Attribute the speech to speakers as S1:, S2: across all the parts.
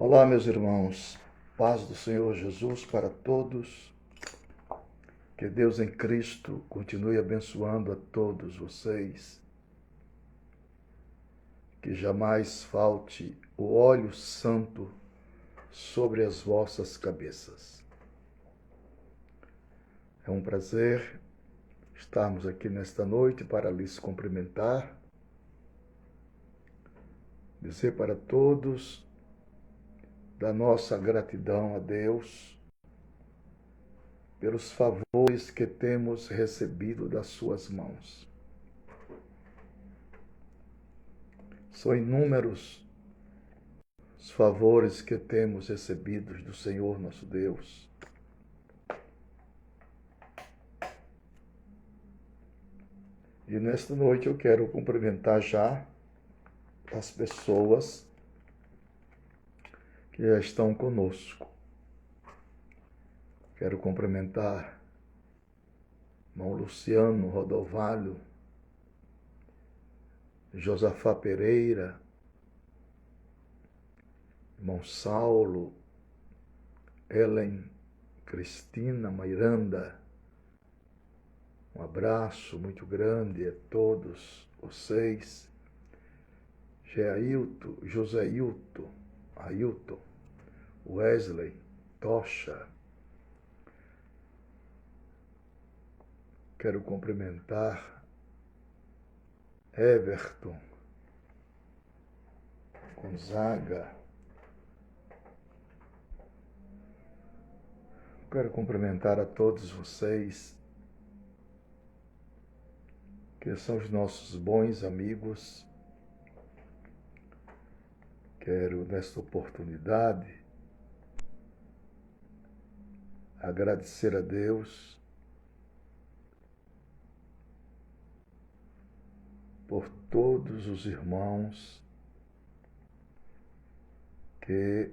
S1: Olá, meus irmãos, paz do Senhor Jesus para todos, que Deus em Cristo continue abençoando a todos vocês, que jamais falte o óleo santo sobre as vossas cabeças. É um prazer estarmos aqui nesta noite para lhes cumprimentar, dizer para todos da nossa gratidão a Deus pelos favores que temos recebido das suas mãos. São inúmeros os favores que temos recebidos do Senhor nosso Deus. E nesta noite eu quero cumprimentar já as pessoas que já estão conosco. Quero cumprimentar irmão Luciano Rodovalho, Josafá Pereira, irmão Saulo, Ellen, Cristina, Miranda. Um abraço muito grande a todos vocês. Joséilton, Ailton, Wesley, Tocha. Quero cumprimentar Everton, Gonzaga. Quero cumprimentar a todos vocês que são os nossos bons amigos. Quero, nesta oportunidade, agradecer a Deus por todos os irmãos que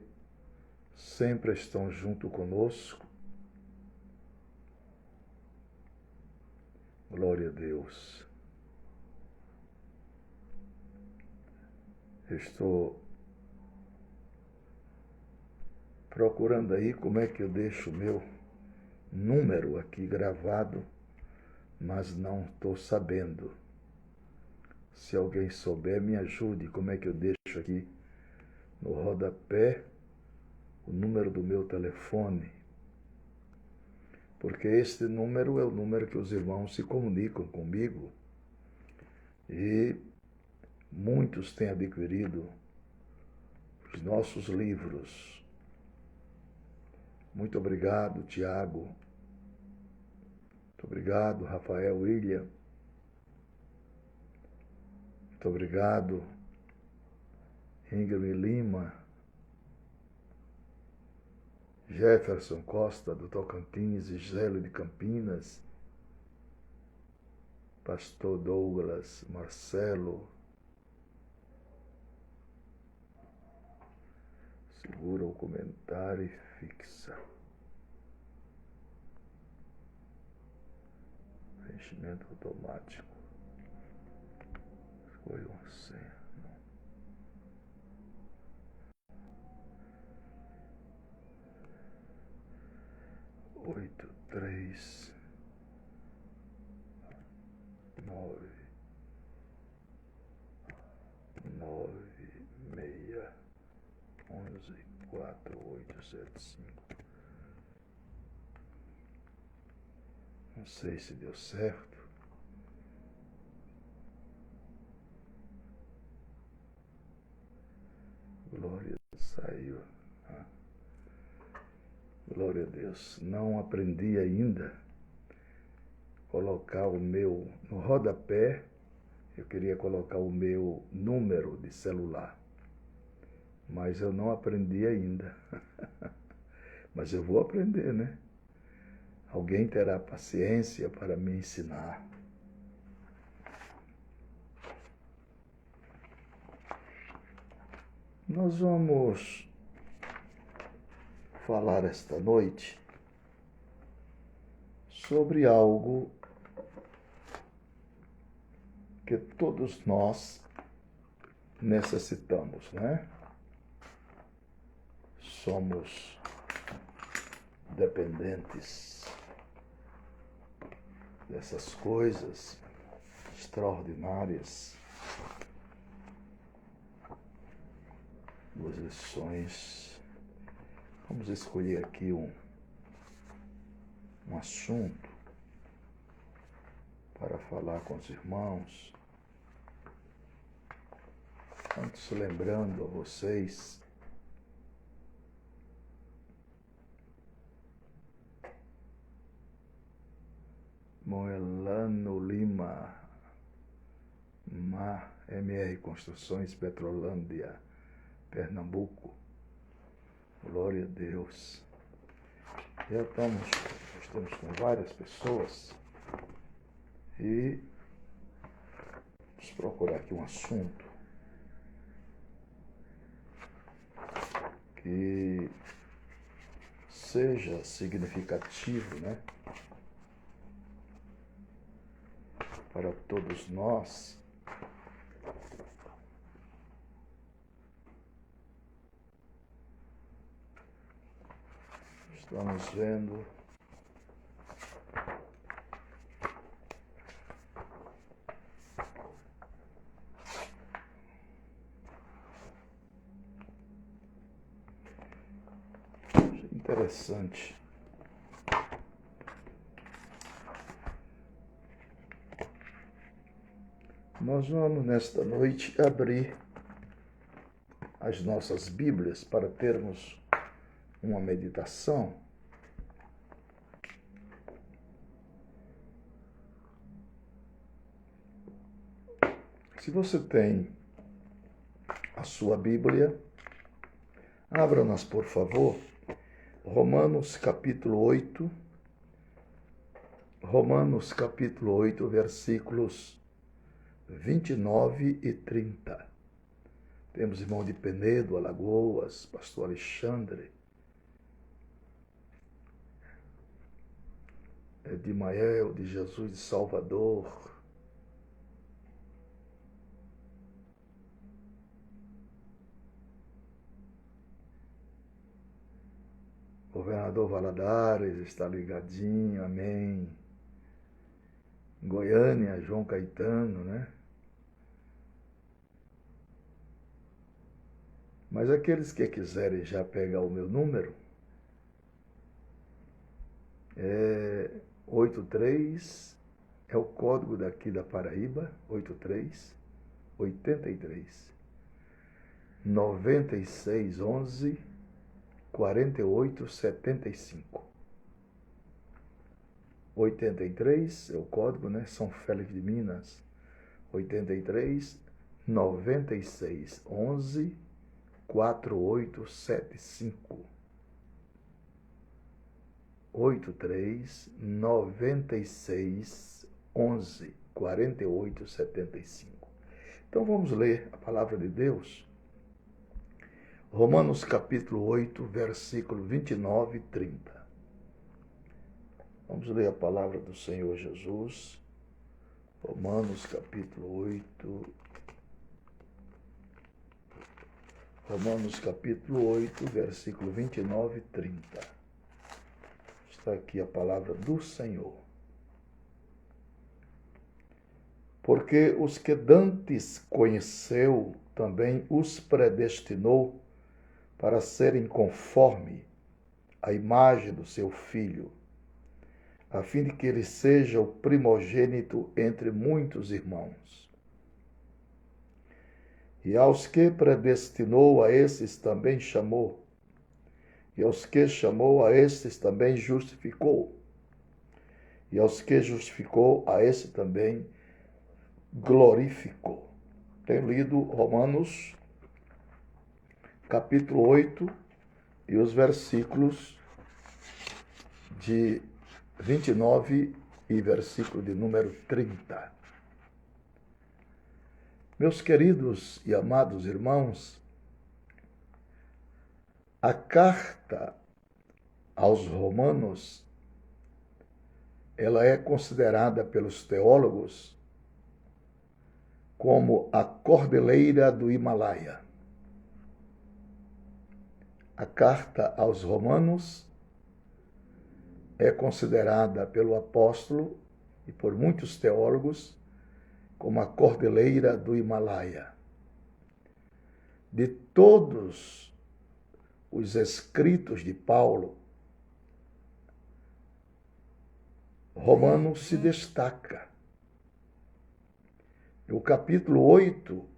S1: sempre estão junto conosco. Glória a Deus. Estou procurando aí como é que eu deixo o meu número aqui gravado, mas não estou sabendo. Se alguém souber, me ajude. Como é que eu deixo aqui no rodapé o número do meu telefone? Porque este número é o número que os irmãos se comunicam comigo e muitos têm adquirido os nossos livros. Muito obrigado, Tiago. Muito obrigado, Rafael William. Muito obrigado, Ingrid Lima, Jefferson Costa, do Tocantins, Gisele de Campinas, Pastor Douglas, Marcelo. Segura o comentário e fixa. Preenchimento automático. Escolha uma senha. 83 9 6 11 4875. Não sei se deu certo. Glória, saiu. Glória a Deus. Não aprendi ainda colocar o meu no rodapé. Eu queria colocar o meu número de celular, mas eu não aprendi ainda. Mas eu vou aprender, né? Alguém terá paciência para me ensinar. Nós vamos falar esta noite sobre algo que todos nós necessitamos, né? somos dependentes dessas coisas extraordinárias, duas lições. Vamos escolher aqui um assunto para falar com os irmãos. Antes, lembrando a vocês Moelano Lima, MR Construções, Petrolândia, Pernambuco. Glória a Deus. Já estamos com várias pessoas e vamos procurar aqui um assunto que seja significativo, né? Para todos nós. Estamos vendo interessante. Nós vamos, nesta noite, abrir as nossas Bíblias para termos uma meditação. Se você tem a sua Bíblia, abra-nas, por favor, Romanos capítulo 8, versículos 29 e 30. Temos irmão de Penedo, Alagoas, pastor Alexandre, de Mael, de Jesus de Salvador, governador Valadares está ligadinho, amém. Goiânia, João Caetano, né? Mas aqueles que quiserem já pegar o meu número, 83, é o código daqui da Paraíba, 83 96 11 48 75. 83 é o código, né? São Félix de Minas. 83 96 11 4875. 83 96 11 48 75. Então vamos ler a palavra de Deus. Romanos capítulo 8, versículo 29 e 30. Vamos ler a palavra do Senhor Jesus. Romanos capítulo 8, versículo 29 e 30. Está aqui a palavra do Senhor. Porque os que dantes conheceu, também os predestinou para serem conforme a imagem do seu Filho, a fim de que ele seja o primogênito entre muitos irmãos. E aos que predestinou, a esses também chamou. E aos que chamou, a esses também justificou. E aos que justificou, a esse também glorificou. Tenho lido Romanos capítulo 8 e os versículos de 29 e versículo de número 30. Meus queridos e amados irmãos, a carta aos Romanos, ela é considerada pelos teólogos como a cordilheira do Himalaia. A carta aos Romanos é considerada pelo apóstolo e por muitos teólogos como a cordilheira do Himalaia. De todos os escritos de Paulo, Romanos se destaca. O capítulo 8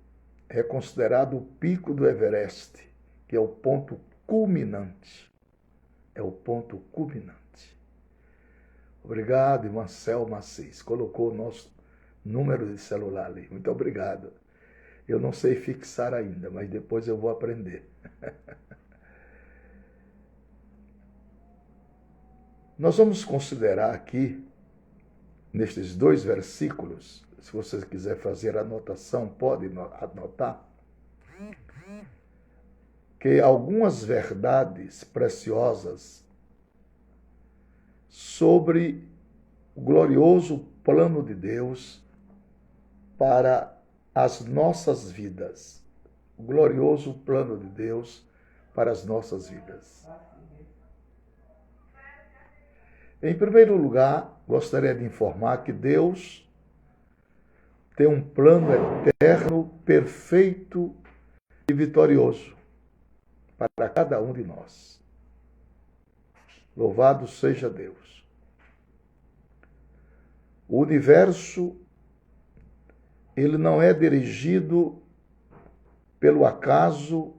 S1: é considerado o pico do Everest, que é o ponto culminante. É o ponto culminante. Obrigado, irmã Selma Assis. Colocou o nosso número de celular ali. Muito obrigado. Eu não sei fixar ainda, mas depois eu vou aprender. Nós vamos considerar aqui, nestes 2 versículos, se você quiser fazer anotação, pode anotar, que algumas verdades preciosas sobre o glorioso plano de Deus para as nossas vidas. O glorioso plano de Deus para as nossas vidas. Em primeiro lugar, gostaria de informar que Deus tem um plano eterno, perfeito e vitorioso para cada um de nós. Louvado seja Deus. O universo, ele não é dirigido pelo acaso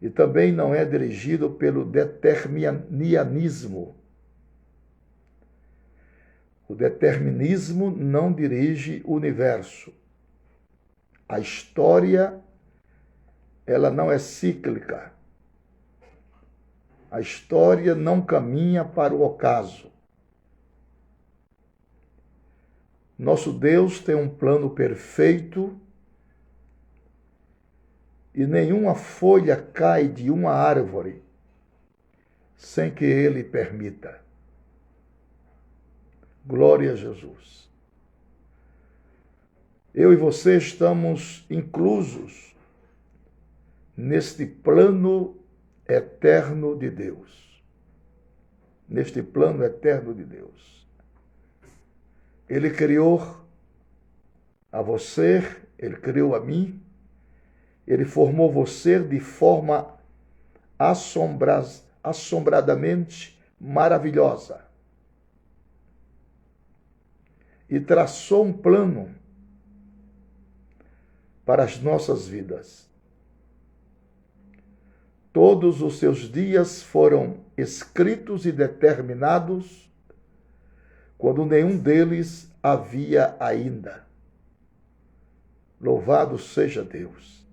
S1: e também não é dirigido pelo determinismo. O determinismo não dirige o universo. A história, ela não é cíclica. A história não caminha para o ocaso. Nosso Deus tem um plano perfeito e nenhuma folha cai de uma árvore sem que Ele permita. Glória a Jesus. Eu e você estamos inclusos neste plano eterno de Deus. Neste plano eterno de Deus. Ele criou a você, Ele criou a mim, Ele formou você de forma assombradamente maravilhosa. E traçou um plano para as nossas vidas. Todos os seus dias foram escritos e determinados quando nenhum deles havia ainda. Louvado seja Deus.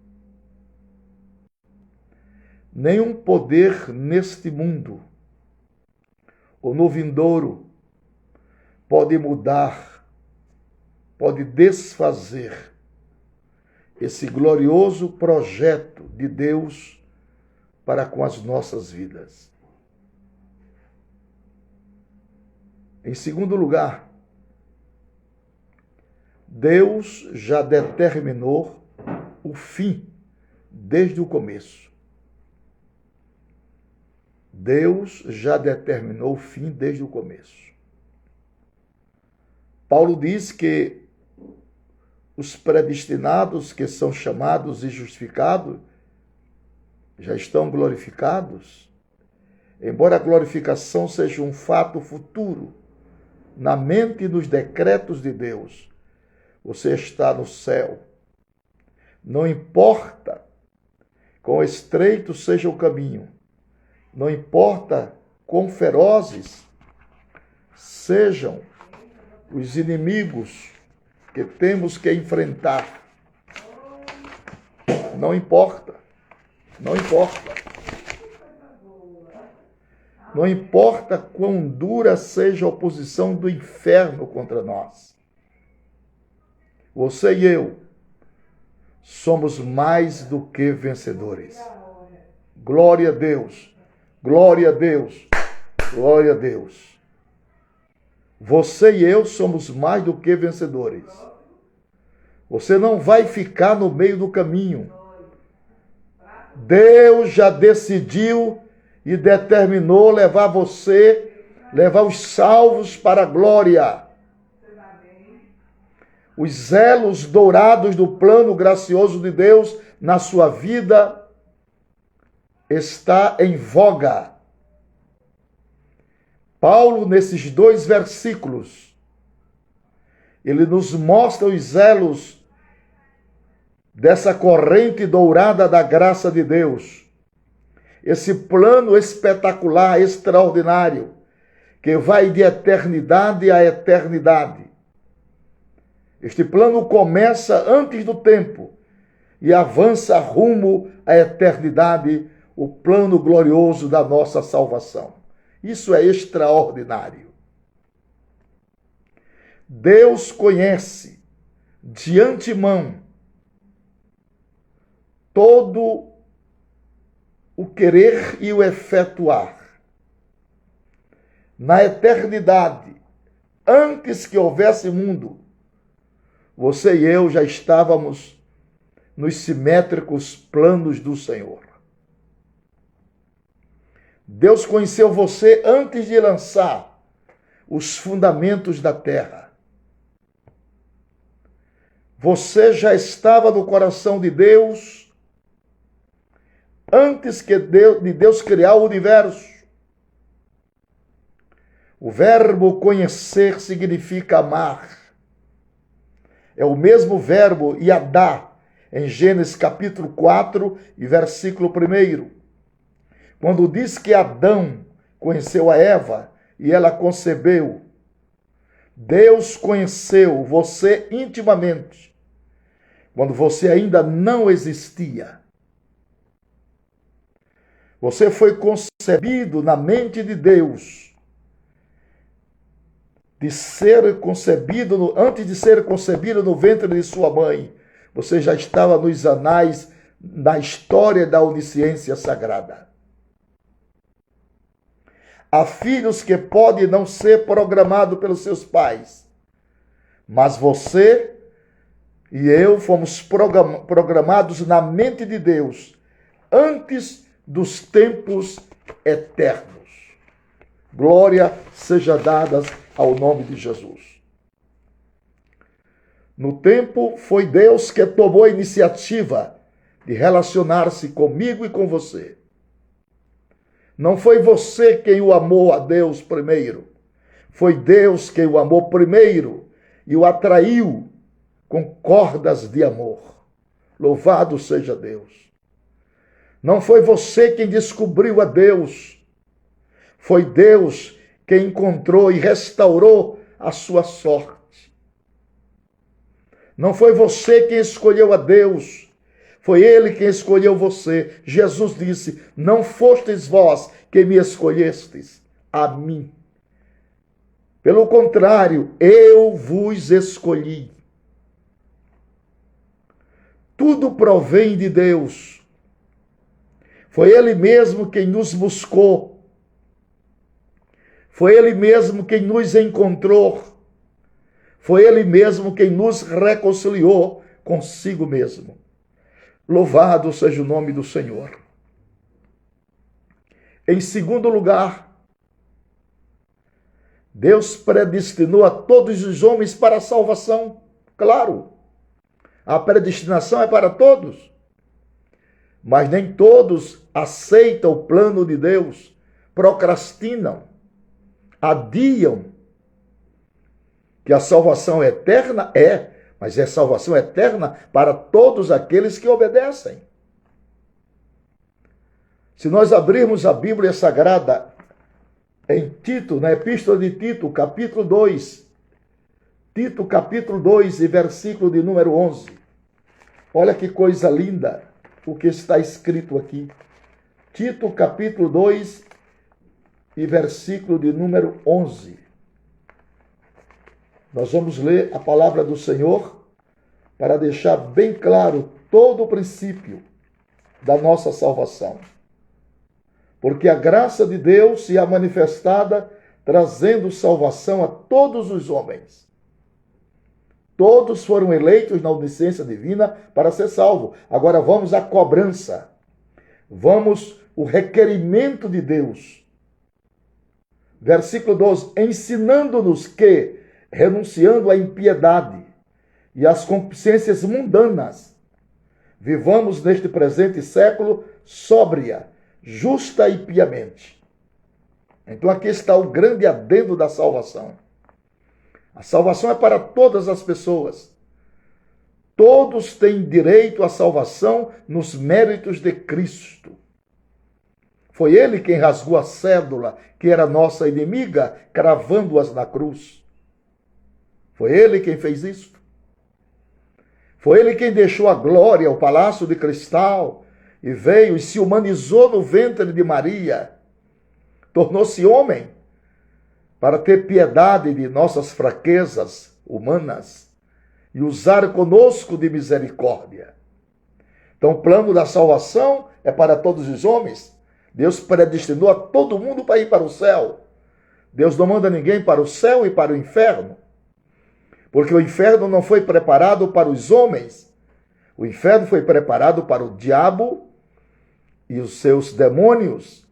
S1: Nenhum poder neste mundo ou no vindouro pode mudar, pode desfazer esse glorioso projeto de Deus para com as nossas vidas. Em segundo lugar, Deus já determinou o fim desde o começo. Deus já determinou o fim desde o começo. Paulo diz que os predestinados que são chamados e justificados já estão glorificados, embora a glorificação seja um fato futuro, na mente e nos decretos de Deus, você está no céu. Não importa quão estreito seja o caminho, não importa quão ferozes sejam os inimigos que temos que enfrentar. Não importa. Não importa. Não importa quão dura seja a oposição do inferno contra nós. Você e eu somos mais do que vencedores. Glória a Deus. Glória a Deus. Glória a Deus. Você e eu somos mais do que vencedores. Você não vai ficar no meio do caminho. Deus já decidiu e determinou levar os salvos para a glória. Os zelos dourados do plano gracioso de Deus na sua vida está em voga. Paulo, nesses 2 versículos, ele nos mostra os zelos dessa corrente dourada da graça de Deus. Esse plano espetacular, extraordinário, que vai de eternidade a eternidade. Este plano começa antes do tempo e avança rumo à eternidade, o plano glorioso da nossa salvação. Isso é extraordinário. Deus conhece de antemão todo o querer e o efetuar. Na eternidade, antes que houvesse mundo, você e eu já estávamos nos simétricos planos do Senhor. Deus conheceu você antes de lançar os fundamentos da terra. Você já estava no coração de Deus antes de Deus criar o universo. O verbo conhecer significa amar. É o mesmo verbo yadá, em Gênesis capítulo 4 e versículo 1. Quando diz que Adão conheceu a Eva e ela concebeu, Deus conheceu você intimamente, quando você ainda não existia. Você foi concebido na mente de Deus, antes de ser concebido no ventre de sua mãe. Você já estava nos anais da história da onisciência sagrada. Há filhos que podem não ser programados pelos seus pais, mas você e eu fomos programados na mente de Deus antes dos tempos eternos. Glória seja dada ao nome de Jesus. No tempo, foi Deus que tomou a iniciativa de relacionar-se comigo e com você. Não foi você quem o amou a Deus primeiro. Foi Deus quem o amou primeiro e o atraiu com cordas de amor. Louvado seja Deus. Não foi você quem descobriu a Deus. Foi Deus quem encontrou e restaurou a sua sorte. Não foi você quem escolheu a Deus. Foi Ele quem escolheu você. Jesus disse: não fostes vós quem me escolhestes, a mim. Pelo contrário, eu vos escolhi. Tudo provém de Deus. Foi Ele mesmo quem nos buscou. Foi Ele mesmo quem nos encontrou. Foi Ele mesmo quem nos reconciliou consigo mesmo. Louvado seja o nome do Senhor. Em segundo lugar, Deus predestinou a todos os homens para a salvação. Claro, a predestinação é para todos. Mas nem todos aceitam o plano de Deus, procrastinam, adiam. Que a salvação é eterna? É, mas é salvação eterna para todos aqueles que obedecem. Se nós abrirmos a Bíblia Sagrada em Tito, na Epístola de Tito, capítulo 2, Tito, capítulo 2 e versículo de número 11. Olha que coisa linda o que está escrito aqui. Tito, capítulo 2 e versículo de número 11. Nós vamos ler a palavra do Senhor para deixar bem claro todo o princípio da nossa salvação. Porque a graça de Deus se é manifestada trazendo salvação a todos os homens. Todos foram eleitos na onisciência divina para ser salvos. Agora vamos à cobrança. Vamos, o requerimento de Deus. Versículo 12, ensinando-nos que, renunciando à impiedade e às concupiscências mundanas, vivamos neste presente século sóbria, justa e piamente. Então aqui está o grande adendo da salvação. A salvação é para todas as pessoas. Todos têm direito à salvação nos méritos de Cristo. Foi ele quem rasgou a cédula, que era nossa inimiga, cravando-as na cruz. Foi ele quem fez isso. Foi ele quem deixou a glória, o palácio de cristal, e veio e se humanizou no ventre de Maria. Tornou-se homem para ter piedade de nossas fraquezas humanas e usar conosco de misericórdia. Então o plano da salvação é para todos os homens. Deus predestinou a todo mundo para ir para o céu. Deus não manda ninguém para o céu e para o inferno. Porque o inferno não foi preparado para os homens. O inferno foi preparado para o diabo e os seus demônios.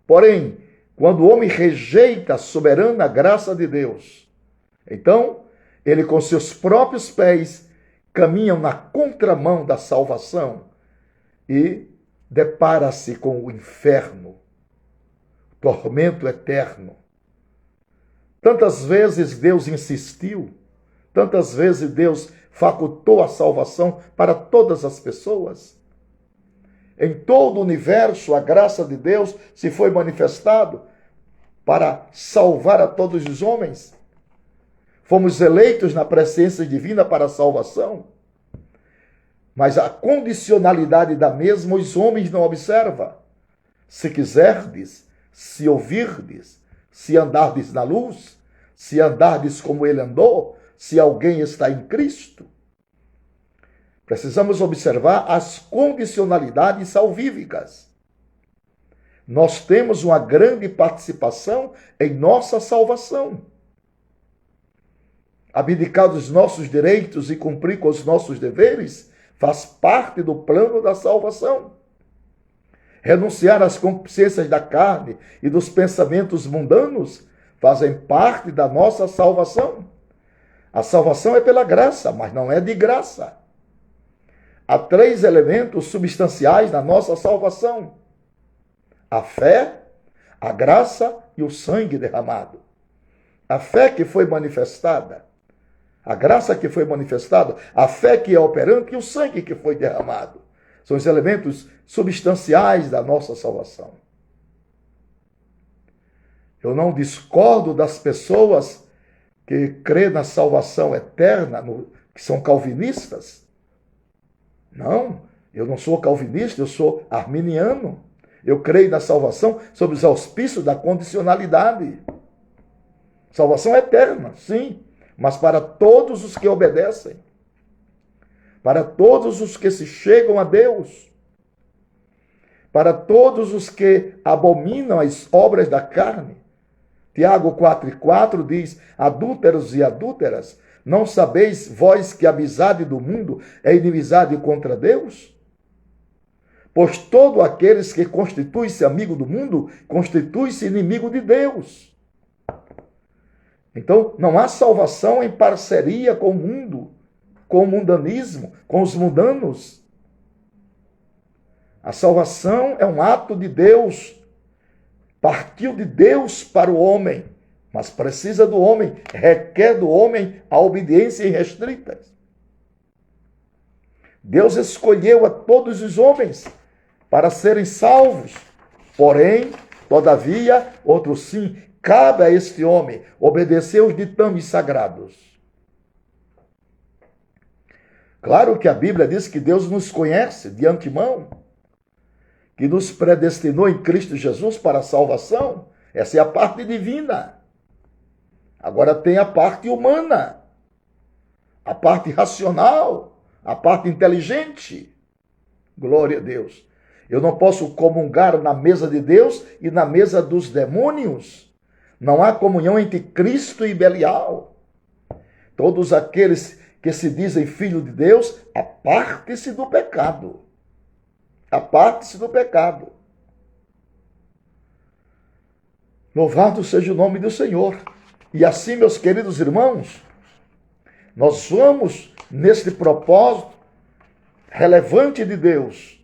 S1: Porém, quando o homem rejeita a soberana graça de Deus, então ele com seus próprios pés caminha na contramão da salvação e depara-se com o inferno, tormento eterno. Tantas vezes Deus insistiu, tantas vezes Deus facultou a salvação para todas as pessoas. Em todo o universo, a graça de Deus se foi manifestado para salvar a todos os homens. Fomos eleitos na presciência divina para a salvação. Mas a condicionalidade da mesma os homens não observam. Se quiserdes, se ouvirdes, se andardes na luz, se andardes como ele andou, se alguém está em Cristo. Precisamos observar as condicionalidades salvíficas. Nós temos uma grande participação em nossa salvação. Abdicar dos nossos direitos e cumprir com os nossos deveres faz parte do plano da salvação. Renunciar às concupiscências da carne e dos pensamentos mundanos fazem parte da nossa salvação. A salvação é pela graça, mas não é de graça. Há 3 elementos substanciais na nossa salvação: a fé, a graça e o sangue derramado. A fé que foi manifestada, a graça que foi manifestada, a fé que é operante e o sangue que foi derramado. São os elementos substanciais da nossa salvação. Eu não discordo das pessoas que crêem na salvação eterna, que são calvinistas. Não, eu não sou calvinista, eu sou arminiano. Eu creio na salvação sob os auspícios da condicionalidade. Salvação eterna, sim, mas para todos os que obedecem, para todos os que se chegam a Deus, para todos os que abominam as obras da carne. Tiago 4,4 diz: adúlteros e adúlteras, não sabeis vós que a amizade do mundo é inimizade contra Deus? Pois todo aqueles que constitui-se amigo do mundo, constitui-se inimigo de Deus. Então, não há salvação em parceria com o mundo, com o mundanismo, com os mundanos. A salvação é um ato de Deus. Partiu de Deus para o homem, mas precisa do homem, requer do homem a obediência irrestrita. Deus escolheu a todos os homens para serem salvos. Porém, todavia, outro sim, cabe a este homem obedecer os ditames sagrados. Claro que a Bíblia diz que Deus nos conhece de antemão, que nos predestinou em Cristo Jesus para a salvação. Essa é a parte divina. Agora tem a parte humana, a parte racional, a parte inteligente. Glória a Deus. Eu não posso comungar na mesa de Deus e na mesa dos demônios. Não há comunhão entre Cristo e Belial. Todos aqueles que se dizem filhos de Deus, aparte-se do pecado. Aparte-se do pecado. Louvado seja o nome do Senhor. E assim, meus queridos irmãos, nós vamos neste propósito relevante de Deus.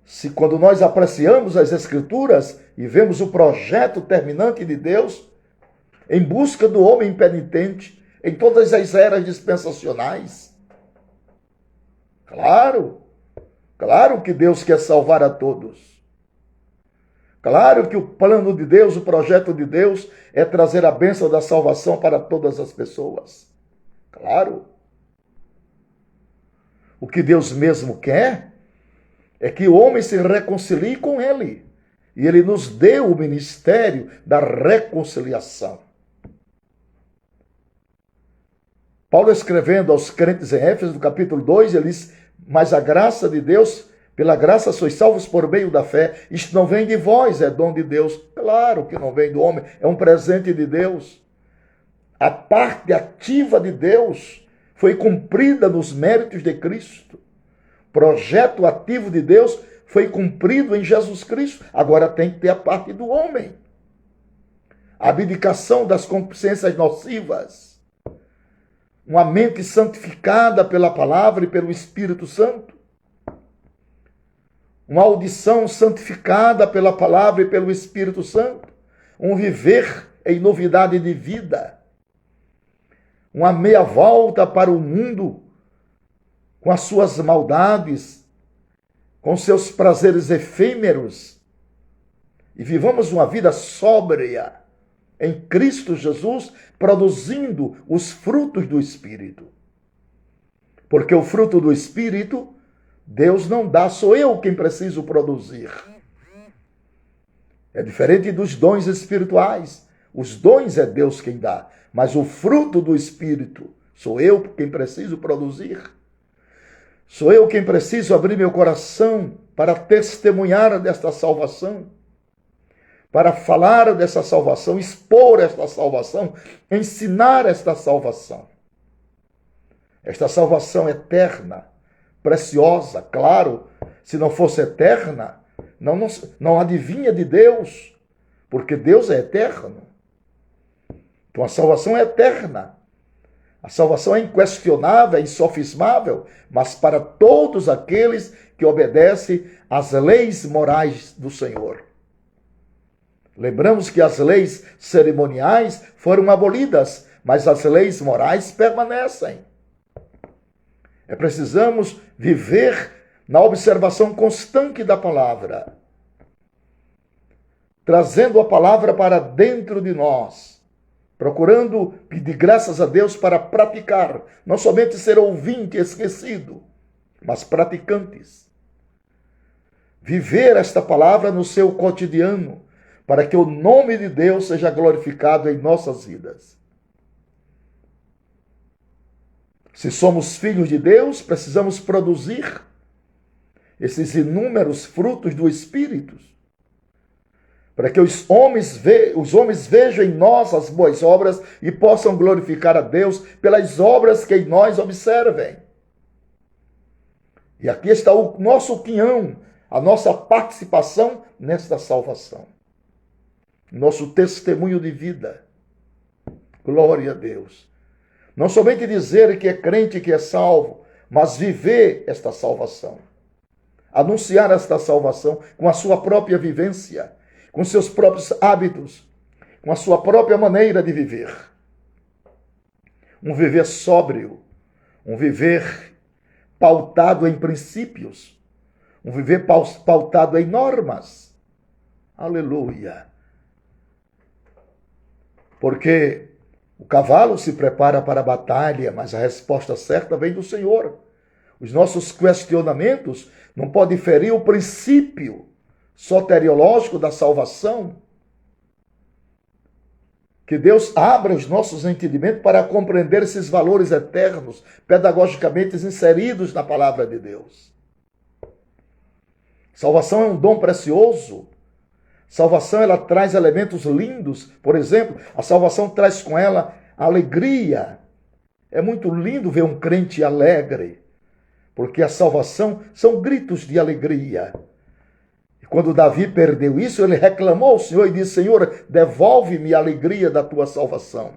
S1: Se quando nós apreciamos as Escrituras e vemos o projeto terminante de Deus, em busca do homem impenitente, em todas as eras dispensacionais, claro que Deus quer salvar a todos. Claro que o plano de Deus, o projeto de Deus é trazer a bênção da salvação para todas as pessoas. Claro. O que Deus mesmo quer é que o homem se reconcilie com Ele. E Ele nos deu o ministério da reconciliação. Paulo, escrevendo aos crentes em Éfeso, no capítulo 2, ele diz: mas a graça de Deus, pela graça sois salvos por meio da fé. Isto não vem de vós, é dom de Deus. Claro que não vem do homem, é um presente de Deus. A parte ativa de Deus foi cumprida nos méritos de Cristo. O projeto ativo de Deus foi cumprido em Jesus Cristo. Agora tem que ter a parte do homem. A abdicação das concupiscências nocivas. Uma mente santificada pela palavra e pelo Espírito Santo. Uma audição santificada pela palavra e pelo Espírito Santo. Um viver em novidade de vida. Uma meia volta para o mundo com as suas maldades, com seus prazeres efêmeros. E vivamos uma vida sóbria em Cristo Jesus, produzindo os frutos do Espírito. Porque o fruto do Espírito Deus não dá, sou eu quem preciso produzir. É diferente dos dons espirituais. Os dons é Deus quem dá, mas o fruto do Espírito sou eu quem preciso produzir. Sou eu quem preciso abrir meu coração para testemunhar desta salvação, para falar dessa salvação, expor esta salvação, ensinar esta salvação. Esta salvação eterna, preciosa, claro, se não fosse eterna, não adivinha de Deus, porque Deus é eterno. Então a salvação é eterna. A salvação é inquestionável, é insofismável, mas para todos aqueles que obedecem às leis morais do Senhor. Lembramos que as leis cerimoniais foram abolidas, mas as leis morais permanecem. Precisamos viver na observação constante da palavra, trazendo a palavra para dentro de nós, procurando pedir graças a Deus para praticar, não somente ser ouvinte esquecido, mas praticantes. Viver esta palavra no seu cotidiano, para que o nome de Deus seja glorificado em nossas vidas. Se somos filhos de Deus, precisamos produzir esses inúmeros frutos do Espírito, para que os homens vejam em nós as boas obras e possam glorificar a Deus pelas obras que em nós observem. E aqui está o nosso quinhão, a nossa participação nesta salvação. Nosso testemunho de vida. Glória a Deus. Não somente dizer que é crente, que é salvo, mas viver esta salvação. Anunciar esta salvação com a sua própria vivência, com seus próprios hábitos, com a sua própria maneira de viver. Um viver sóbrio, um viver pautado em princípios, um viver pautado em normas. Aleluia! Porque o cavalo se prepara para a batalha, mas a resposta certa vem do Senhor. Os nossos questionamentos não podem ferir o princípio soteriológico da salvação. Que Deus abra os nossos entendimentos para compreender esses valores eternos, pedagogicamente inseridos na palavra de Deus. Salvação é um dom precioso. Salvação, ela traz elementos lindos. Por exemplo, a salvação traz com ela alegria. É muito lindo ver um crente alegre. porque a salvação são gritos de alegria. E quando Davi perdeu isso, ele reclamou ao Senhor e disse: Senhor, devolve-me a alegria da tua salvação.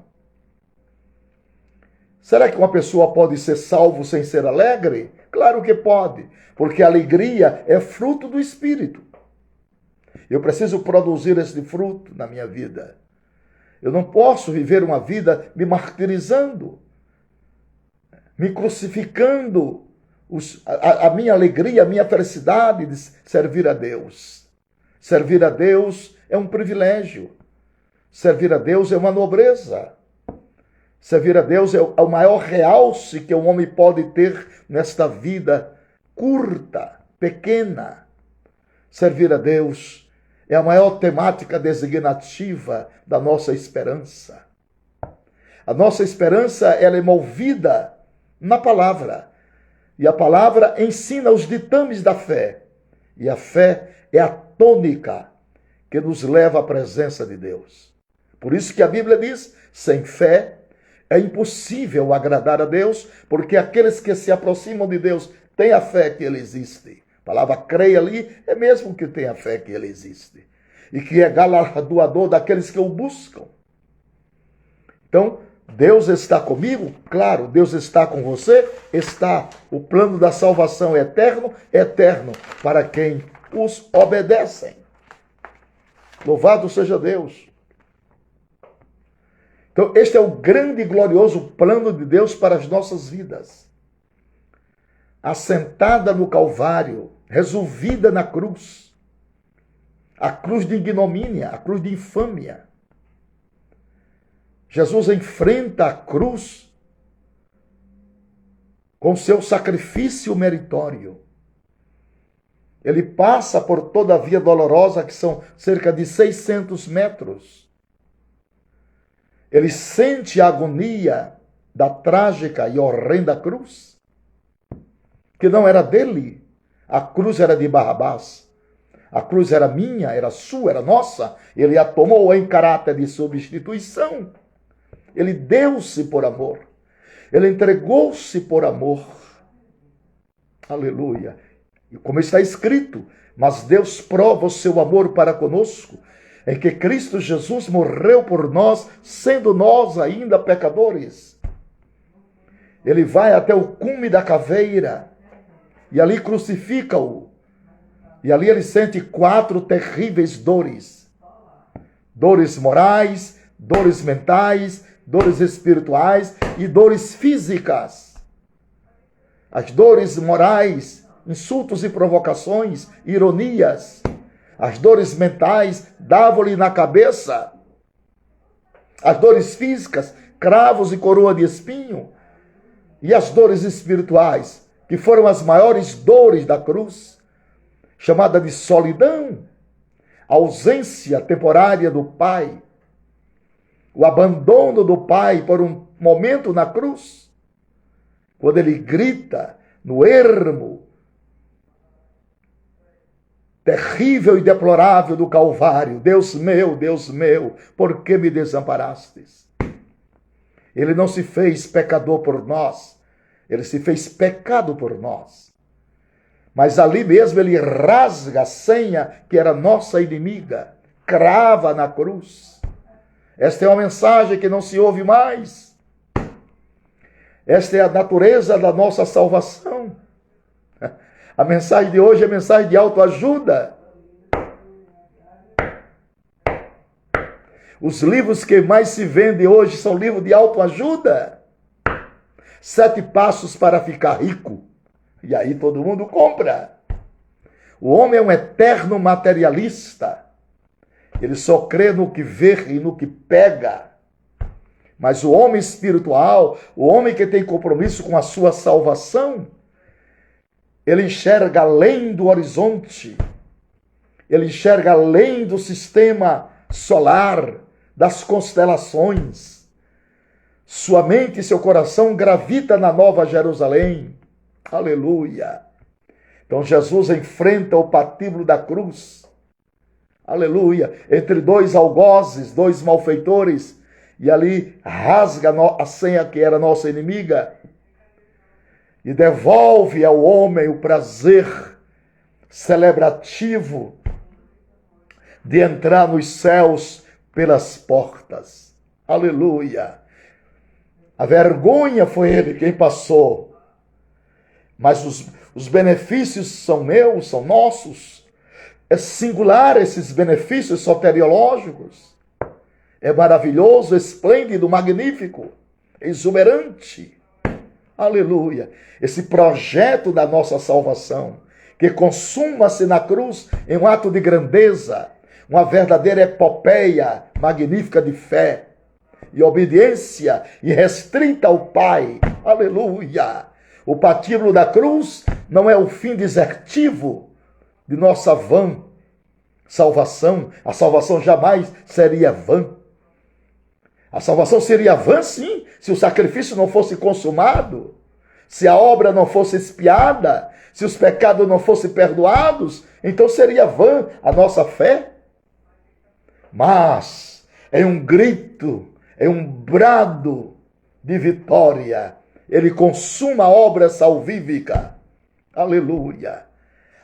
S1: Será que uma pessoa pode ser salvo sem ser alegre? Claro que pode, porque a alegria é fruto do Espírito. Eu preciso produzir esse fruto na minha vida. Eu não posso viver uma vida me martirizando, me crucificando a minha alegria, a minha felicidade de servir a Deus. Servir a Deus é um privilégio. Servir a Deus é uma nobreza. Servir a Deus é o maior realce que um homem pode ter nesta vida curta, pequena. Servir a Deus é a maior temática designativa da nossa esperança. A nossa esperança, ela é movida na palavra. E a palavra ensina os ditames da fé. E a fé é a tônica que nos leva à presença de Deus. Por isso que a Bíblia diz, sem fé é impossível agradar a Deus, porque aqueles que se aproximam de Deus têm a fé que Ele existe. A palavra creia ali é mesmo que tem a fé que Ele existe. E que é galardoador daqueles que o buscam. Então, Deus está comigo? Claro, Deus está com você? Está. O plano da salvação é eterno? Eterno para quem os obedecem. Louvado seja Deus. Então, este é o grande e glorioso plano de Deus para as nossas vidas. Assentada no Calvário, resolvida na cruz. A cruz de ignomínia, a cruz de infâmia. Jesus enfrenta a cruz com seu sacrifício meritório. Ele passa por toda a via dolorosa, que são cerca de 600 metros. Ele sente a agonia da trágica e horrenda cruz, que não era dele. A cruz era de Barrabás. A cruz era minha, era sua, era nossa. Ele a tomou em caráter de substituição. Ele deu-se por amor. Ele entregou-se por amor. Aleluia. E como está escrito, mas Deus prova o seu amor para conosco, em que Cristo Jesus morreu por nós, sendo nós ainda pecadores. Ele vai até o cume da caveira, e ali crucifica-o. E ali ele sente 4 terríveis dores. Dores morais, dores mentais, dores espirituais e dores físicas. As dores morais, insultos e provocações, ironias. As dores mentais, davam-lhe na cabeça. As dores físicas, cravos e coroa de espinho. E as dores espirituais, que foram as maiores dores da cruz, chamada de solidão, a ausência temporária do Pai, o abandono do Pai por um momento na cruz, quando ele grita no ermo terrível e deplorável do Calvário: Deus meu, por que me desamparastes? Ele não se fez pecador por nós, ele se fez pecado por nós. Mas ali mesmo ele rasga a senha que era nossa inimiga, crava na cruz. Esta é uma mensagem que não se ouve mais. Esta é a natureza da nossa salvação. A mensagem de hoje é mensagem de autoajuda. Os livros que mais se vendem hoje são livros de autoajuda. 7 passos para ficar rico. E aí todo mundo compra. O homem é um eterno materialista. Ele só crê no que vê e no que pega. Mas o homem espiritual, o homem que tem compromisso com a sua salvação, ele enxerga além do horizonte. Ele enxerga além do sistema solar, das constelações. Sua mente e seu coração gravitam na Nova Jerusalém. Aleluia. Então Jesus enfrenta o patíbulo da cruz. Aleluia. Entre 2 algozes, 2 malfeitores. E ali rasga a senha que era nossa inimiga. e devolve ao homem o prazer celebrativo de entrar nos céus pelas portas. Aleluia! A vergonha foi ele quem passou, mas os benefícios são meus, são nossos. É singular esses benefícios soteriológicos. É maravilhoso, esplêndido, magnífico, exuberante. Aleluia! Esse projeto da nossa salvação, que consuma-se na cruz em um ato de grandeza, uma verdadeira epopeia magnífica de fé e obediência irrestrita ao Pai. Aleluia! O patíbulo da cruz não é o fim desertivo de nossa vã salvação. A salvação jamais seria vã. A salvação seria vã, sim, se o sacrifício não fosse consumado, se a obra não fosse expiada, se os pecados não fossem perdoados, então seria vã a nossa fé. Mas é um grito, é um brado de vitória. Ele consuma a obra salvífica. Aleluia!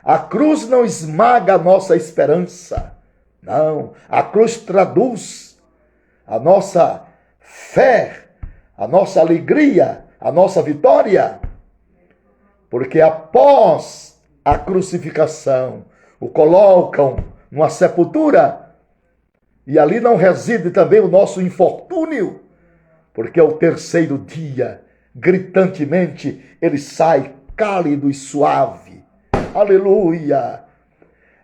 S1: A cruz não esmaga a nossa esperança. Não, a cruz traduz a nossa fé, a nossa alegria, a nossa vitória. Porque após a crucificação, o colocam numa sepultura, e ali não reside também o nosso infortúnio, porque ao terceiro dia, gritantemente, ele sai cálido e suave. Aleluia!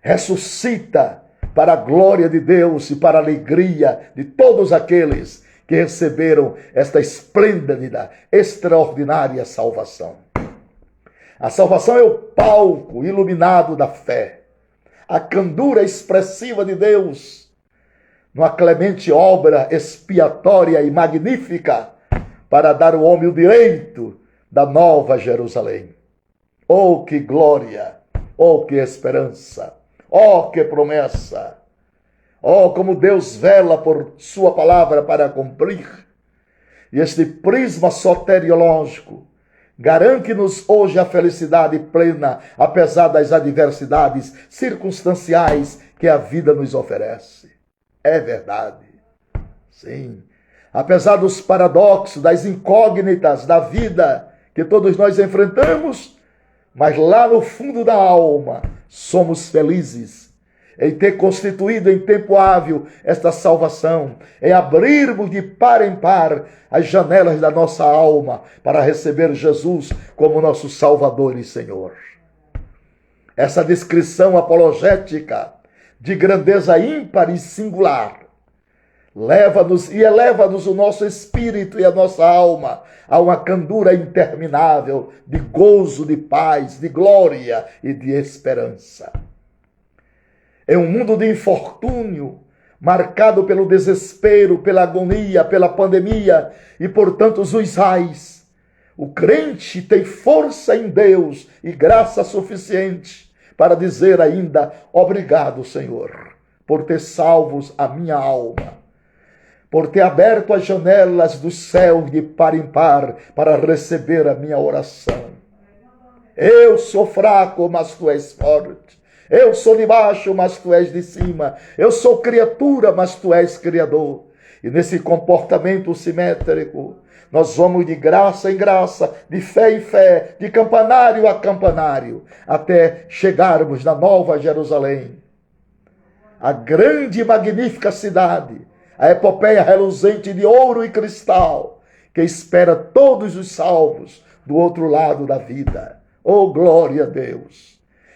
S1: Ressuscita para a glória de Deus e para a alegria de todos aqueles que receberam esta esplêndida, extraordinária salvação. A salvação é o palco iluminado da fé, a candura expressiva de Deus, numa clemente obra expiatória e magnífica para dar ao homem o direito da nova Jerusalém. Oh, que glória! Oh, que esperança! Oh, que promessa! Oh, como Deus vela por sua palavra para cumprir. E este prisma soteriológico garante-nos hoje a felicidade plena, apesar das adversidades circunstanciais que a vida nos oferece. É verdade. Sim. Apesar dos paradoxos, das incógnitas da vida que todos nós enfrentamos, mas lá no fundo da alma somos felizes em ter constituído em tempo hábil esta salvação, em abrirmos de par em par as janelas da nossa alma para receber Jesus como nosso Salvador e Senhor. Essa descrição apologética de grandeza ímpar e singular leva-nos e eleva-nos o nosso espírito e a nossa alma a uma candura interminável de gozo, de paz, de glória e de esperança. É um mundo de infortúnio, marcado pelo desespero, pela agonia, pela pandemia e por tantos uisais. O crente tem força em Deus e graça suficiente para dizer ainda: obrigado, Senhor, por ter salvos a minha alma, por ter aberto as janelas dos céus de par em par para receber a minha oração. Eu sou fraco, mas tu és forte. Eu sou de baixo, mas tu és de cima. Eu sou criatura, mas tu és criador. E nesse comportamento simétrico, nós vamos de graça em graça, de fé em fé, de campanário a campanário, até chegarmos na Nova Jerusalém, a grande e magnífica cidade, a epopeia reluzente de ouro e cristal, que espera todos os salvos do outro lado da vida. Oh, glória a Deus!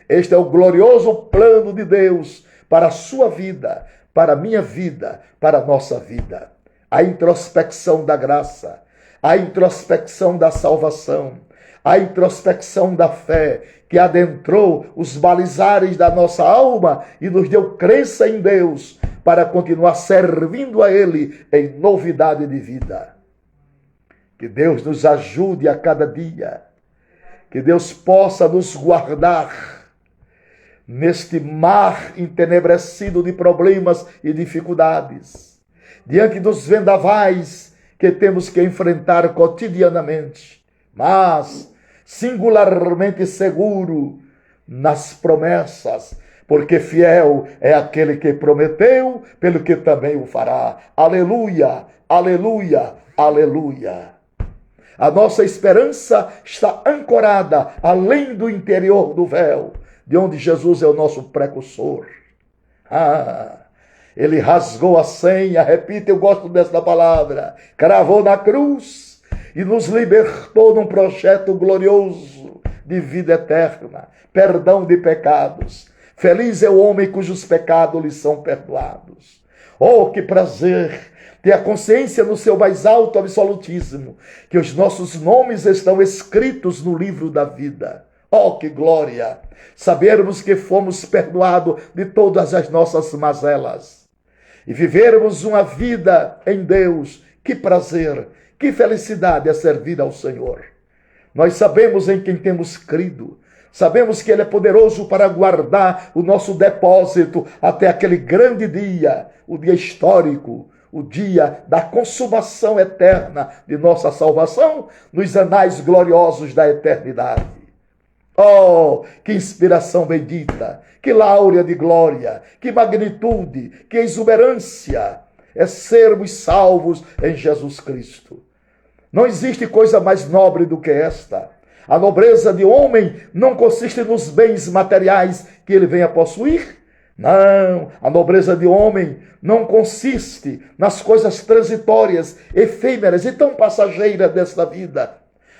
S1: Este é o glorioso plano de Deus para a sua vida, para a minha vida, para a nossa vida. A introspecção da graça, a introspecção da salvação, a introspecção da fé que adentrou os balizares da nossa alma e nos deu crença em Deus para continuar servindo a Ele em novidade de vida. Que Deus nos ajude a cada dia, que Deus possa nos guardar neste mar entenebrecido de problemas e dificuldades, diante dos vendavais que temos que enfrentar cotidianamente. Mas singularmente seguro nas promessas, porque fiel é aquele que prometeu, pelo que também o fará. Aleluia, aleluia, aleluia. A nossa esperança está ancorada além do interior do véu, de onde Jesus é o nosso precursor. Ele rasgou a senha, repita, eu gosto dessa palavra, cravou na cruz e nos libertou num projeto glorioso de vida eterna, perdão de pecados. Feliz é o homem cujos pecados lhe são perdoados. Oh, que prazer ter a consciência no seu mais alto absolutismo, que os nossos nomes estão escritos no livro da vida. Oh, que glória! Sabermos que fomos perdoados de todas as nossas mazelas e vivermos uma vida em Deus. Que prazer, que felicidade é servir ao Senhor. Nós sabemos em quem temos crido. Sabemos que Ele é poderoso para guardar o nosso depósito até aquele grande dia, o dia histórico, o dia da consumação eterna de nossa salvação nos anais gloriosos da eternidade. Oh, que inspiração bendita, que láurea de glória, que magnitude, que exuberância é sermos salvos em Jesus Cristo. Não existe coisa mais nobre do que esta. A nobreza de homem não consiste nos bens materiais que ele venha possuir. Não, a nobreza de homem não consiste nas coisas transitórias, efêmeras e tão passageiras desta vida.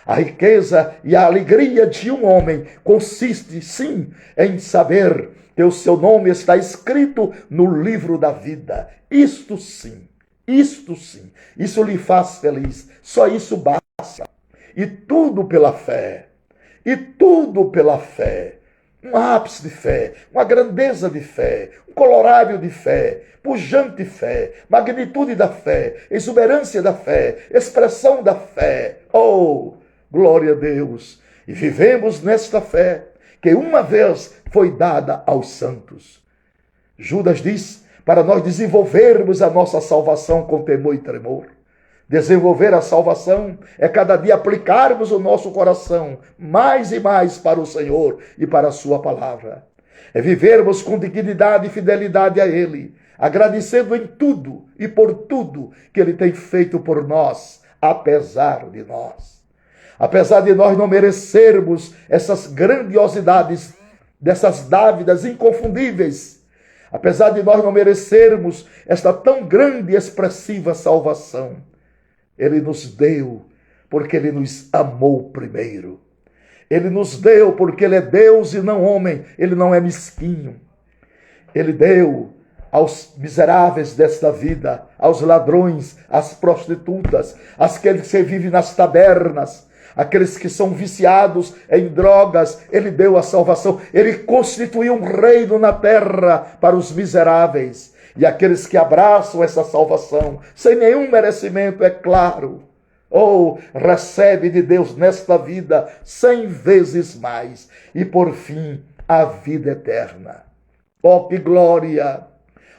S1: A riqueza e a alegria de um homem consiste, sim, em saber que o seu nome está escrito no livro da vida. Isto sim, isso lhe faz feliz. Só isso basta. E tudo pela fé. Um ápice de fé, uma grandeza de fé, um colorário de fé, pujante fé, magnitude da fé, exuberância da fé, expressão da fé. Oh, glória a Deus! E vivemos nesta fé que uma vez foi dada aos santos. Judas diz, para nós desenvolvermos a nossa salvação com temor e tremor. Desenvolver a salvação é cada dia aplicarmos o nosso coração mais e mais para o Senhor e para a sua palavra. É vivermos com dignidade e fidelidade a Ele, agradecendo em tudo e por tudo que Ele tem feito por nós, apesar de nós. Apesar de nós não merecermos essas grandiosidades, dessas dávidas inconfundíveis, apesar de nós não merecermos esta tão grande e expressiva salvação, Ele nos deu porque Ele nos amou primeiro. Ele nos deu porque Ele é Deus e não homem. Ele não é mesquinho. Ele deu aos miseráveis desta vida, aos ladrões, às prostitutas, àqueles que vivem nas tabernas, aqueles que são viciados em drogas. Ele deu a salvação. Ele constituiu um reino na terra para os miseráveis. E aqueles que abraçam essa salvação, sem nenhum merecimento, é claro, recebe de Deus nesta vida 100 vezes mais. E por fim, a vida eterna. Oh, que glória!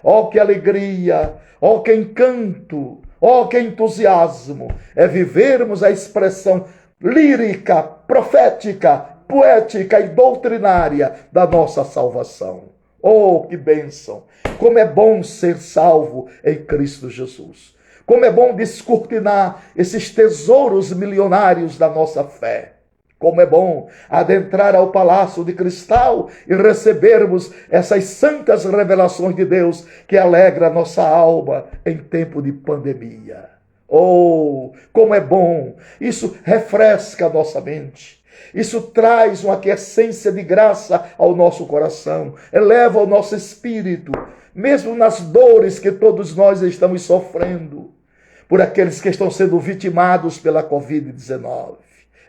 S1: Oh, que alegria! Oh, que encanto! Oh, que entusiasmo! É vivermos a expressão lírica, profética, poética e doutrinária da nossa salvação. Oh, que bênção! Como é bom ser salvo em Cristo Jesus. Como é bom descortinar esses tesouros milionários da nossa fé. Como é bom adentrar ao palácio de cristal e recebermos essas santas revelações de Deus que alegra a nossa alma em tempo de pandemia. Oh, como é bom! Isso refresca a nossa mente. Isso traz uma aquiescência de graça ao nosso coração, eleva o nosso espírito, mesmo nas dores que todos nós estamos sofrendo, por aqueles que estão sendo vitimados pela Covid-19.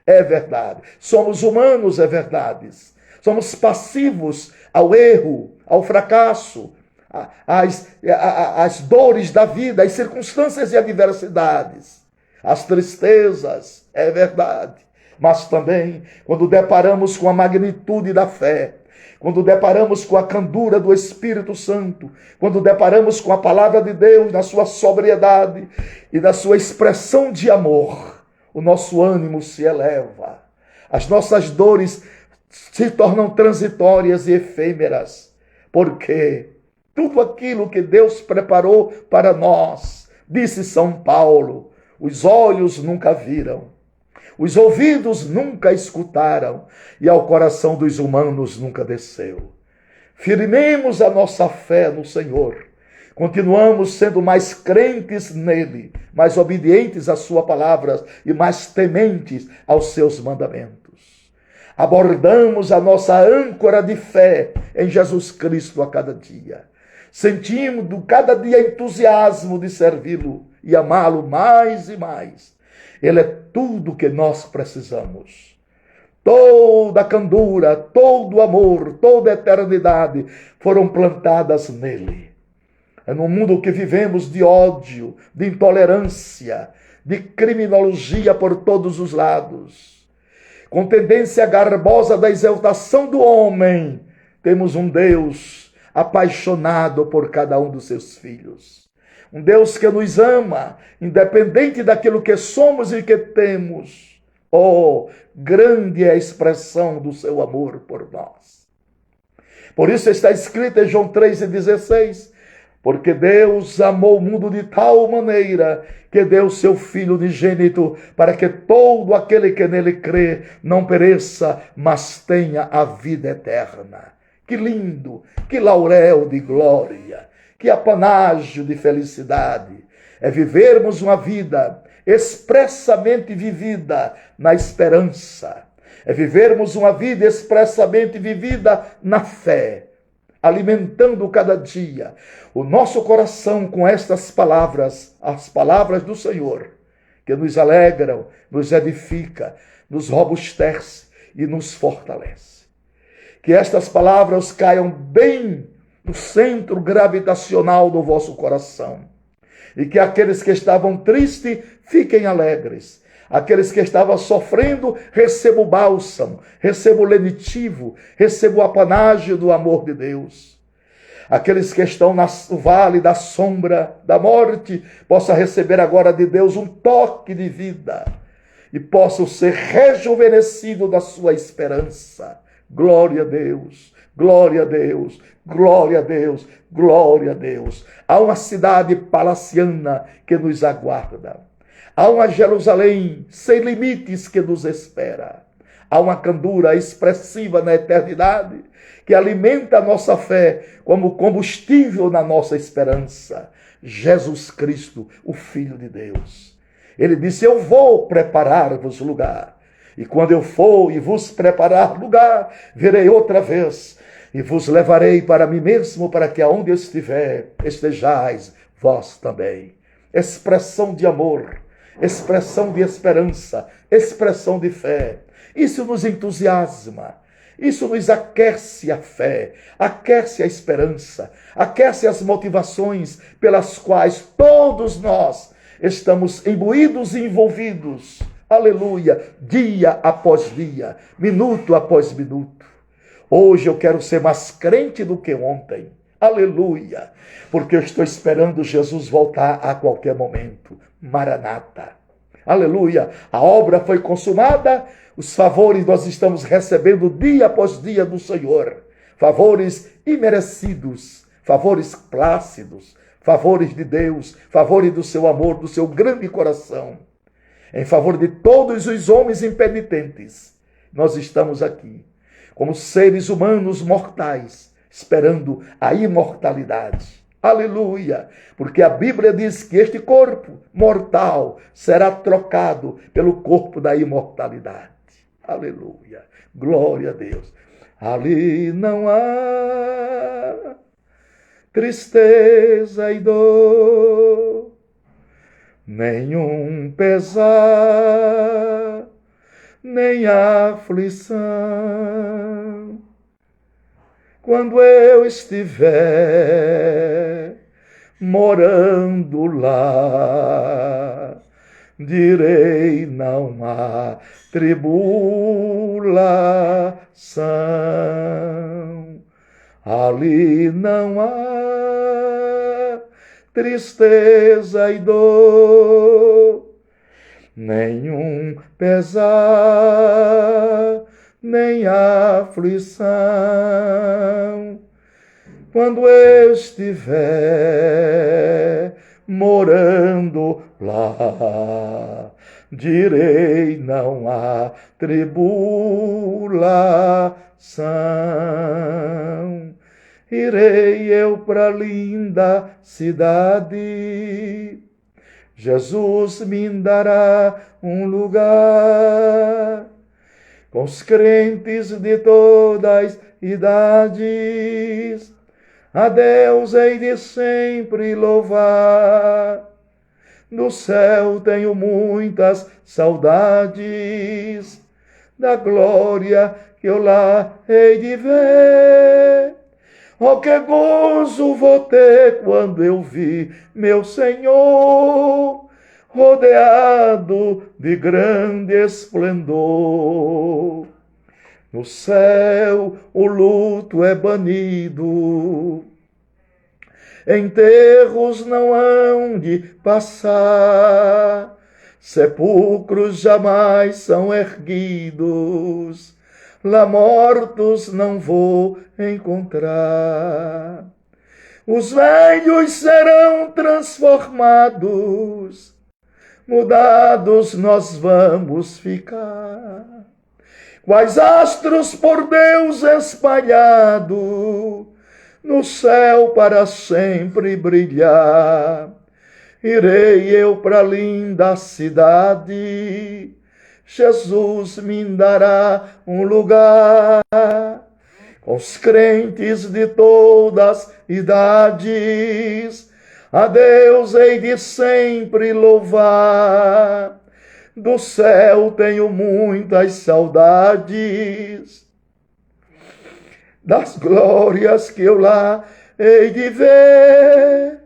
S1: É verdade, somos humanos, é verdade. Somos passivos ao erro, ao fracasso, às dores da vida, às circunstâncias e adversidades, às tristezas, é verdade. Mas também, quando deparamos com a magnitude da fé, quando deparamos com a candura do Espírito Santo, quando deparamos com a palavra de Deus na sua sobriedade e na sua expressão de amor, o nosso ânimo se eleva. As nossas dores se tornam transitórias e efêmeras, porque tudo aquilo que Deus preparou para nós, disse São Paulo, os olhos nunca viram, os ouvidos nunca escutaram e ao coração dos humanos nunca desceu. Firmemos a nossa fé no Senhor. Continuamos sendo mais crentes nele, mais obedientes à sua palavra e mais tementes aos seus mandamentos. Abordamos a nossa âncora de fé em Jesus Cristo a cada dia. Sentimos cada dia entusiasmo de servi-lo e amá-lo mais e mais. Ele é tudo que nós precisamos. Toda a candura, todo o amor, toda a eternidade foram plantadas nele. É no mundo que vivemos de ódio, de intolerância, de criminologia por todos os lados. Com tendência garbosa da exaltação do homem, temos um Deus apaixonado por cada um dos seus filhos. Um Deus que nos ama, independente daquilo que somos e que temos. Oh, grande é a expressão do seu amor por nós. Por isso está escrito em João 3,16, porque Deus amou o mundo de tal maneira que deu seu Filho unigênito para que todo aquele que nele crê não pereça, mas tenha a vida eterna. Que lindo, que laurel de glória, que apanágio de felicidade é vivermos uma vida expressamente vivida na esperança, é vivermos uma vida expressamente vivida na fé, alimentando cada dia o nosso coração com estas palavras, as palavras do Senhor, que nos alegram, nos edifica, nos robustece e nos fortalece. Que estas palavras caiam bem no centro gravitacional do vosso coração e que aqueles que estavam tristes fiquem alegres. Aqueles que estavam sofrendo, recebam o bálsamo, recebam o lenitivo, recebam o apanágio do amor de Deus. Aqueles que estão no vale da sombra da morte, possam receber agora de Deus um toque de vida e possam ser rejuvenescidos da sua esperança. Glória a Deus, glória a Deus, glória a Deus, glória a Deus. Há uma cidade palaciana que nos aguarda. Há uma Jerusalém sem limites que nos espera. Há uma candura expressiva na eternidade que alimenta a nossa fé como combustível na nossa esperança. Jesus Cristo, o Filho de Deus. Ele disse, eu vou preparar-vos lugar. E quando eu for e vos preparar lugar, virei outra vez e vos levarei para mim mesmo, para que aonde eu estiver, estejais vós também. Expressão de amor, expressão de esperança, expressão de fé. Isso nos entusiasma, isso nos aquece a fé, aquece a esperança, aquece as motivações pelas quais todos nós estamos imbuídos e envolvidos. Aleluia, dia após dia, minuto após minuto. Hoje eu quero ser mais crente do que ontem. Aleluia, porque eu estou esperando Jesus voltar a qualquer momento. Maranata. Aleluia, a obra foi consumada, os favores nós estamos recebendo dia após dia do Senhor. Favores imerecidos, favores plácidos, favores de Deus, favores do seu amor, do seu grande coração. Em favor de todos os homens impenitentes, nós estamos aqui, como seres humanos mortais, esperando a imortalidade. Aleluia! Porque a Bíblia diz que este corpo mortal será trocado pelo corpo da imortalidade. Aleluia! Glória a Deus! Ali não há tristeza e dor, nenhum pesar, nem aflição. Quando eu estiver morando lá, direi não há tribulação. Ali não há tristeza e dor, nenhum pesar, nem aflição. Quando eu estiver morando lá, direi não há tribulação. Irei eu pra linda cidade, Jesus me dará um lugar, com os crentes de todas as idades, a Deus hei de sempre louvar. Do céu tenho muitas saudades, da glória que eu lá hei de ver. Oh, que gozo vou ter quando eu vi meu Senhor, rodeado de grande esplendor. No céu o luto é banido, enterros não hão de passar, sepulcros jamais são erguidos, lá mortos não vou encontrar. Os velhos serão transformados, mudados nós vamos ficar. Quais astros por Deus espalhados, no céu para sempre brilhar. Irei eu para a linda cidade, Jesus me dará um lugar, com os crentes de todas idades, a Deus hei de sempre louvar. Do céu tenho muitas saudades, das glórias que eu lá hei de ver.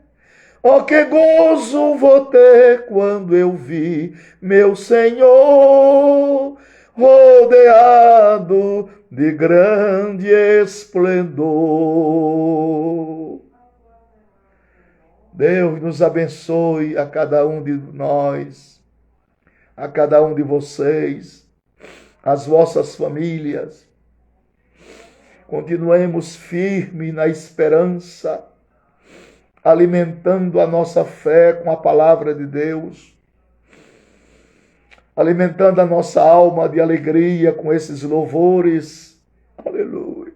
S1: Oh, que gozo vou ter quando eu vi meu Senhor, rodeado de grande esplendor. Deus nos abençoe a cada um de nós, a cada um de vocês, as vossas famílias. Continuemos firmes na esperança, alimentando a nossa fé com a palavra de Deus, alimentando a nossa alma de alegria com esses louvores. Aleluia.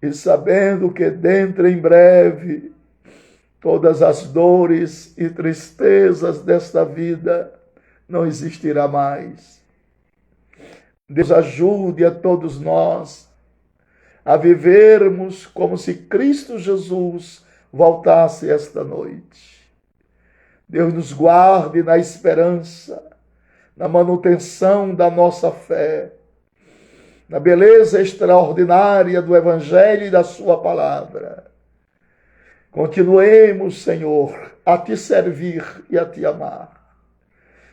S1: E sabendo que dentro em breve todas as dores e tristezas desta vida não existirá mais. Deus ajude a todos nós a vivermos como se Cristo Jesus voltasse esta noite. Deus nos guarde na esperança, na manutenção da nossa fé, na beleza extraordinária do Evangelho e da sua palavra. Continuemos, Senhor, a te servir e a te amar,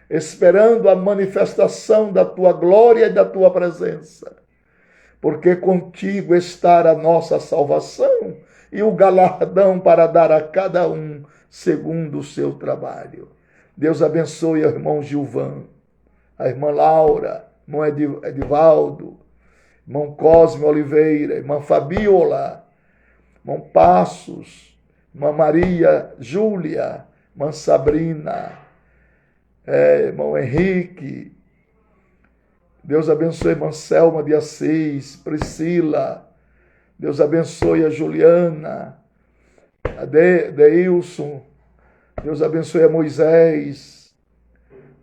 S1: esperando a manifestação da tua glória e da tua presença, porque contigo está a nossa salvação e o galardão para dar a cada um segundo o seu trabalho. Deus abençoe o irmão Gilvan, a irmã Laura, irmão Edivaldo, irmão Cosme Oliveira, irmã Fabiola, irmão Passos, irmã Maria Júlia, irmã Sabrina, irmão Henrique. Deus abençoe a irmã Selma de Assis, Priscila. Deus abençoe a Juliana, a Deilson. Deus abençoe a Moisés.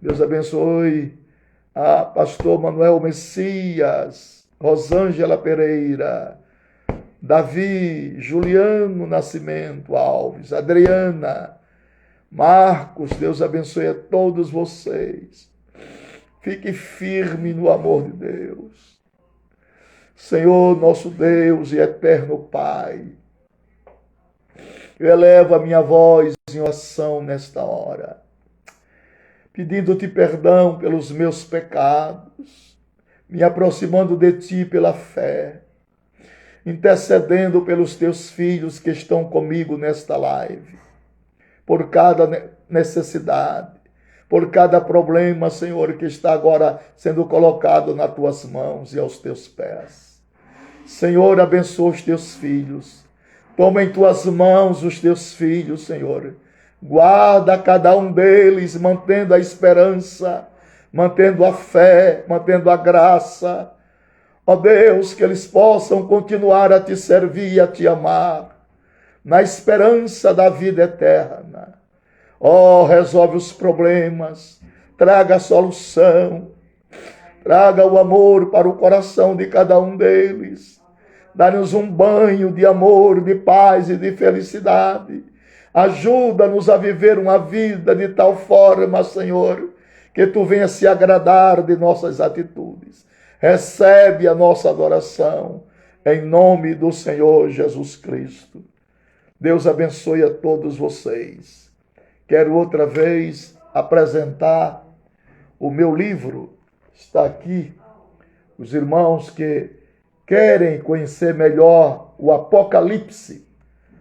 S1: Deus abençoe a pastor Manuel Messias, Rosângela Pereira, Davi, Juliano Nascimento Alves, Adriana, Marcos. Deus abençoe a todos vocês. Fique firme no amor de Deus. Senhor, nosso Deus e eterno Pai, eu elevo a minha voz em oração nesta hora, pedindo-te perdão pelos meus pecados, me aproximando de ti pela fé, intercedendo pelos teus filhos que estão comigo nesta live, por cada necessidade, por cada problema, Senhor, que está agora sendo colocado nas tuas mãos e aos teus pés. Senhor, abençoa os teus filhos. Toma em tuas mãos os teus filhos, Senhor. Guarda cada um deles, mantendo a esperança, mantendo a fé, mantendo a graça. Ó Deus, que eles possam continuar a te servir e a te amar, na esperança da vida eterna. Ó, resolve os problemas, traga a solução, traga o amor para o coração de cada um deles. Dá-nos um banho de amor, de paz e de felicidade. Ajuda-nos a viver uma vida de tal forma, Senhor, que Tu venhas se agradar de nossas atitudes. Recebe a nossa adoração, em nome do Senhor Jesus Cristo. Deus abençoe a todos vocês. Quero outra vez apresentar o meu livro. Está aqui. Os irmãos que querem conhecer melhor o Apocalipse.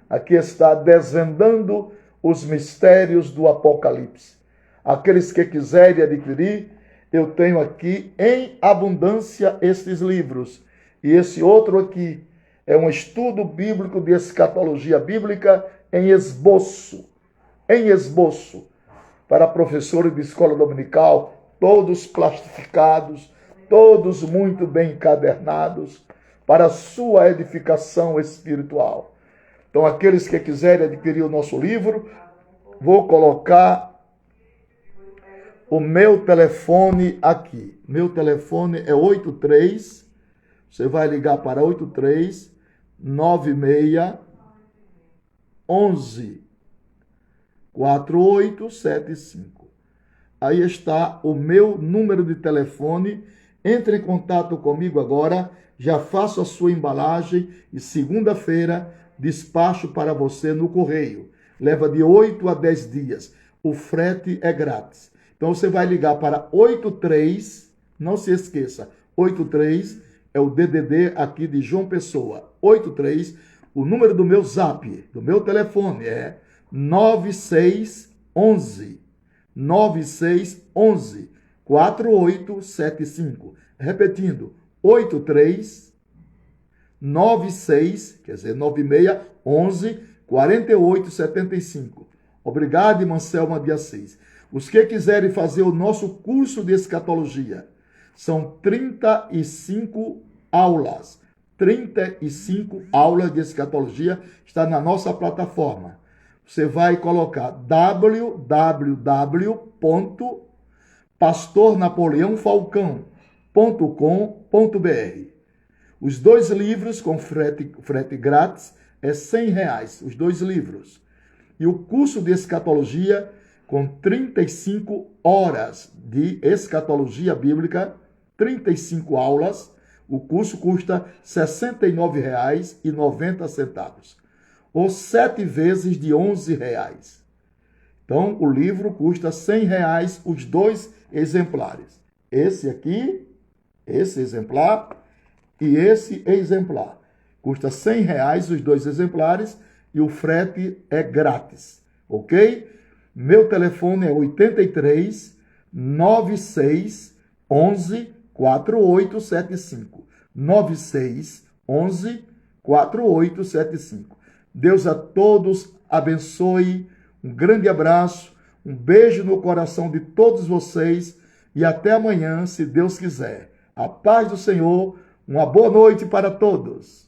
S1: Aqui está Desvendando os Mistérios do Apocalipse. Aqueles que quiserem adquirir, eu tenho aqui em abundância estes livros. E esse outro aqui é um estudo bíblico de escatologia bíblica em esboço. Em esboço. Para professores de escola dominical, todos plastificados, todos muito bem encadernados, para a sua edificação espiritual. Então, aqueles que quiserem adquirir o nosso livro, vou colocar o meu telefone aqui. Meu telefone é 83, você vai ligar para 83 96 11 4875. Aí está o meu número de telefone. Entre em contato comigo agora, já faço a sua embalagem e segunda-feira despacho para você no correio. Leva de 8 a 10 dias. O frete é grátis. Então você vai ligar para 83, não se esqueça, 83 é o DDD aqui de João Pessoa. 83, o número do meu zap, do meu telefone é 9611 4875. Repetindo, 83 96, quer dizer, 96 11 4875. Obrigado, irmã Selma de Assis. Os que quiserem fazer o nosso curso de escatologia, são 35 aulas. 35 aulas de escatologia está na nossa plataforma. Você vai colocar www.pastornapoleãofalcão.com.br. Os 2 livros com frete grátis é R$100, os 2 livros. E o curso de escatologia com 35 horas de escatologia bíblica, 35 aulas, o curso custa R$ 69,90, ou 7 vezes de R$11. Então, o livro custa R$100, os 2 exemplares. Esse aqui, esse exemplar e esse exemplar. Custa R$100 os 2 exemplares e o frete é grátis, ok? Meu telefone é 83 96 11 4875. 96 11 4875. Deus a todos abençoe. Um grande abraço, um beijo no coração de todos vocês e até amanhã, se Deus quiser. A paz do Senhor, uma boa noite para todos.